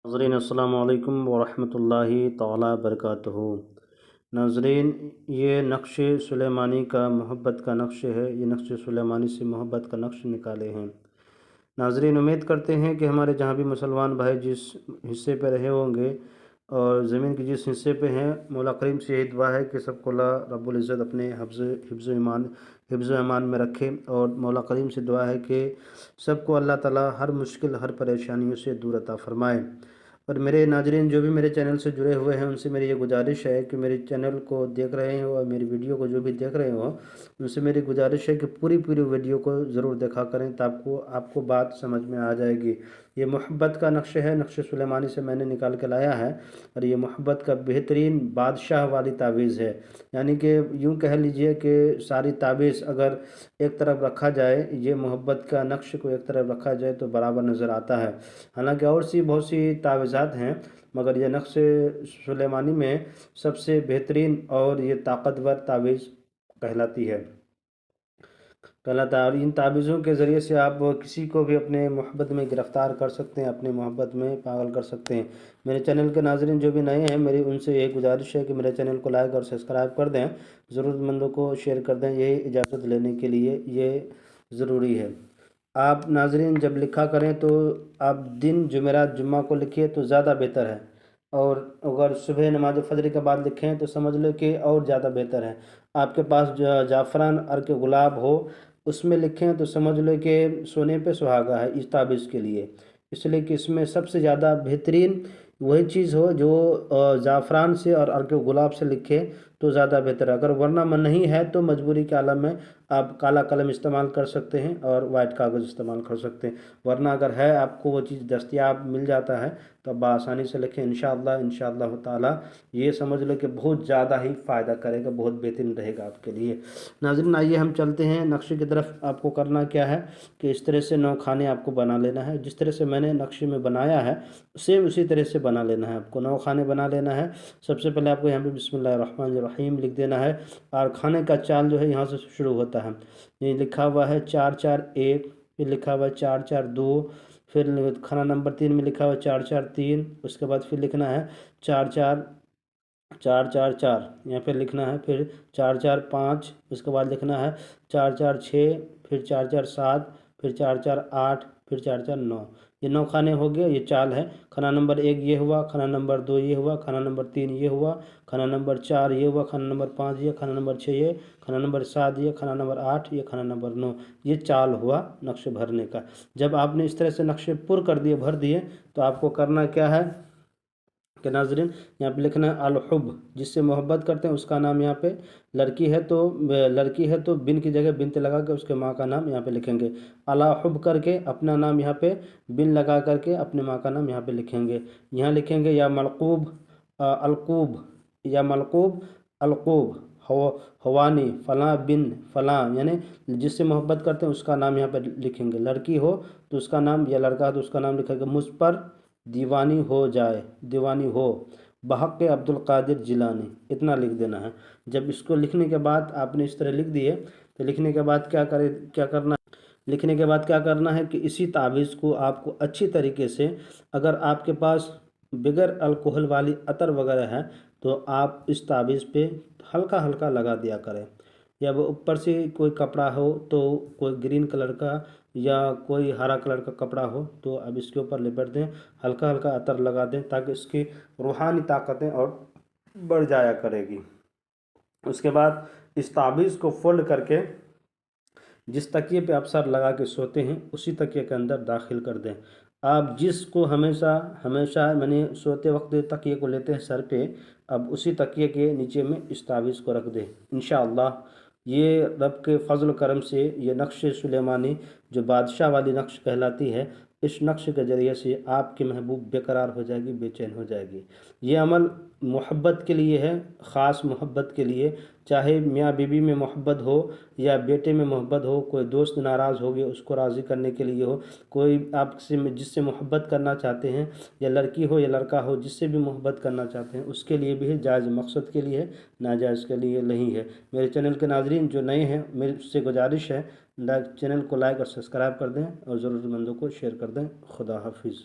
नाज़रीन अस्सलामु अलैकुम वरहमतुल्लाहि ताला बरकातुहू। नाज़रीन, ये नक्श सुलेमानी का मोहब्बत का नक्श है। ये नक्श सुलेमानी से मोहब्बत का नक्श निकाले हैं। नाज़रीन, उम्मीद करते हैं कि हमारे जहाँ भी मुसलमान भाई जिस हिस्से पे रहे होंगे और ज़मीन के जिस हिस्से पे हैं, मौला करीम से यही दुआ है कि सबको अल्लाह रब्बुल इज़्ज़त अपने हिफ्ज़ ईमान में रखे। और मौला करीम से दुआ है कि सबको अल्लाह ताला हर मुश्किल हर परेशानियों से दूर अता फ़रमाए। और मेरे नाज़रीन जो भी मेरे चैनल से जुड़े हुए हैं, उनसे मेरी ये गुजारिश है कि मेरे चैनल को देख रहे हो और मेरी वीडियो को जो भी देख रहे हो, उनसे मेरी गुजारिश है कि पूरी वीडियो को ज़रूर देखा करें, ताकि आपको बात समझ में आ जाएगी। ये मोहब्बत का नक्श है, नक्श सुलेमानी से मैंने निकाल के लाया है। और ये मोहब्बत का बेहतरीन बादशाह वाली तावीज़ है। यानी कि यूँ कह लीजिए कि सारी तावीज़ अगर एक तरफ रखा जाए, ये मोहब्बत का नक्श को एक तरफ रखा जाए तो बराबर नज़र आता है। हालांकि और बहुत सी तावीज़ात हैं, मगर यह नक्श सुलेमानी में सबसे बेहतरीन और ये ताकतवर तावीज़ कहलाती है। और इन तावीज़ों के ज़रिए से आप किसी को भी अपने मोहब्बत में गिरफ़्तार कर सकते हैं, अपने मोहब्बत में पागल कर सकते हैं। मेरे चैनल के नाज़रीन जो भी नए हैं, मेरी उनसे यही गुजारिश है कि मेरे चैनल को लाइक और सब्सक्राइब कर दें, ज़रूरतमंदों को शेयर कर दें। यही इजाज़त लेने के लिए ये ज़रूरी है। आप नाज़रीन जब लिखा करें तो आप दिन जुमेरात जुम्मा को लिखिए तो ज़्यादा बेहतर है। और अगर सुबह नमाज फजर के बाद लिखें तो समझ लो कि और ज़्यादा बेहतर है। आपके पास जाफ़रान अर्क गुलाब हो, उसमें लिखें तो समझ लो कि सोने पे सुहागा है इस ताबीज़ के लिए। इसलिए कि इसमें सबसे ज़्यादा बेहतरीन वही चीज़ हो जो ज़ाफ़रान से और अर्क गुलाब से लिखे तो ज़्यादा बेहतर है। अगर वरना मन नहीं है तो मजबूरी के आलम में आप काला कलम इस्तेमाल कर सकते हैं और वाइट कागज़ इस्तेमाल कर सकते हैं। वरना अगर है आपको वो चीज़ दस्तयाब मिल जाता है तो आप आसानी से लिखें। इंशाअल्लाह ताला ये समझ लो कि बहुत ज़्यादा ही फ़ायदा करेगा, बहुत बेहतरीन रहेगा आपके लिए। नाज़रीन, आइए हम चलते हैं नक्शे की तरफ। आपको करना क्या है कि इस तरह से 9 खाने आपको बना लेना है। जिस तरह से मैंने नक्शे में बनाया है सेम उसी तरह से बना लेना है। आपको 9 खाने बना लेना है। सबसे पहले आपको यहाँ पे बिस्मिल्लाहिर्रहमानिर्रहीम लिख देना है। और खाने का चाल जो है यहाँ से शुरू होता है। ये लिखा हुआ है 4-4-1, फिर लिखा हुआ है 4-4-2, फिर खाना नंबर 3 में लिखा हुआ है 4-4-3। उसके बाद फिर लिखना है 4-4-4-4-4, यहाँ पे लिखना है। फिर 4-4-5, उसके बाद लिखना है 4-4-6, फिर 4-4-7, फिर 4-4-8, फिर 4-4-9। ये 9 खाने हो गए, ये चाल है। खाना नंबर 1 ये हुआ, खाना नंबर 2 ये हुआ, खाना नंबर 3 ये हुआ, खाना नंबर 4 ये हुआ, खाना नंबर 5 ये, खाना नंबर 6 ये, खाना नंबर 7 ये, खाना नंबर 8 ये, खाना नंबर 9। ये चाल हुआ नक्शे भरने का। जब आपने इस तरह से नक्शे पुर कर दिए, भर दिए, तो आपको करना क्या है कि नाज़रीन यहाँ पे लिखना है अल-हुब, जिससे मोहब्बत करते हैं उसका नाम। यहाँ पे लड़की है तो बिन की जगह बिनते लगा के उसके माँ का नाम यहाँ पे लिखेंगे। अला-हुब करके अपना नाम यहाँ पे बिन लगा करके अपने माँ का नाम यहाँ पे लिखेंगे। यहाँ लिखेंगे या मलकूब अलकूब, या मलकूब अलकूब हवानी फ़लाँ बिन फ़लाँ, यानी जिससे मोहब्बत करते हैं उसका नाम यहाँ पे लिखेंगे। लड़की हो तो उसका नाम, या लड़का हो तो उसका नाम लिखेंगे। मुझ पर दीवानी हो जाए, दीवानी हो बहक़ अब्दुल कादिर जिलानी, इतना लिख देना है। जब इसको लिखने के बाद आपने इस तरह लिख दिए तो लिखने के बाद क्या करना है, लिखने के बाद क्या करना है कि इसी तावीज़ को आपको अच्छी तरीके से, अगर आपके पास बगैर अल्कोहल वाली अतर वगैरह है तो आप इस तावीज़ पे हल्का हल्का लगा दिया करें। या वो ऊपर से कोई कपड़ा हो तो कोई ग्रीन कलर का या कोई हरा कलर का कपड़ा हो तो अब इसके ऊपर लिपट दें, हल्का हल्का अतर लगा दें ताकि इसकी रूहानी ताकतें और बढ़ जाया करेगी। उसके बाद इस ताबीज़ को फोल्ड करके जिस तकिए पे आप सर लगा के सोते हैं उसी तकिए के अंदर दाखिल कर दें। आप जिसको हमेशा हमेशा मैंने सोते वक्त तकिए को लेते हैं सर पे, अब उसी तकिए के नीचे में इस तावीज़ को रख दें। इंशाअल्लाह ये रब के फ़ज़ल करम से ये नक्श सुलेमानी जो बादशाह वाली नक्श कहलाती है, इस नक्श के ज़रिए से आपकी महबूब बेकरार हो जाएगी, बेचैन हो जाएगी। ये अमल मोहब्बत के लिए है, ख़ास मोहब्बत के लिए। चाहे मियाँ बीवी में मोहब्बत हो या बेटे में मोहब्बत हो, कोई दोस्त नाराज़ हो गया उसको राज़ी करने के लिए हो, कोई आपसे जिससे मोहब्बत करना चाहते हैं, या लड़की हो या लड़का हो जिससे भी मोहब्बत करना चाहते हैं, उसके लिए भी है। जायज़ मकसद के लिए है, नाजायज़ के लिए नहीं है। मेरे चैनल के नाज़रीन जो नए हैं, मेरी उससे गुजारिश है चैनल को लाइक और सब्सक्राइब कर दें और ज़रूरतमंदों को शेयर कर दें। खुदा हाफिज़।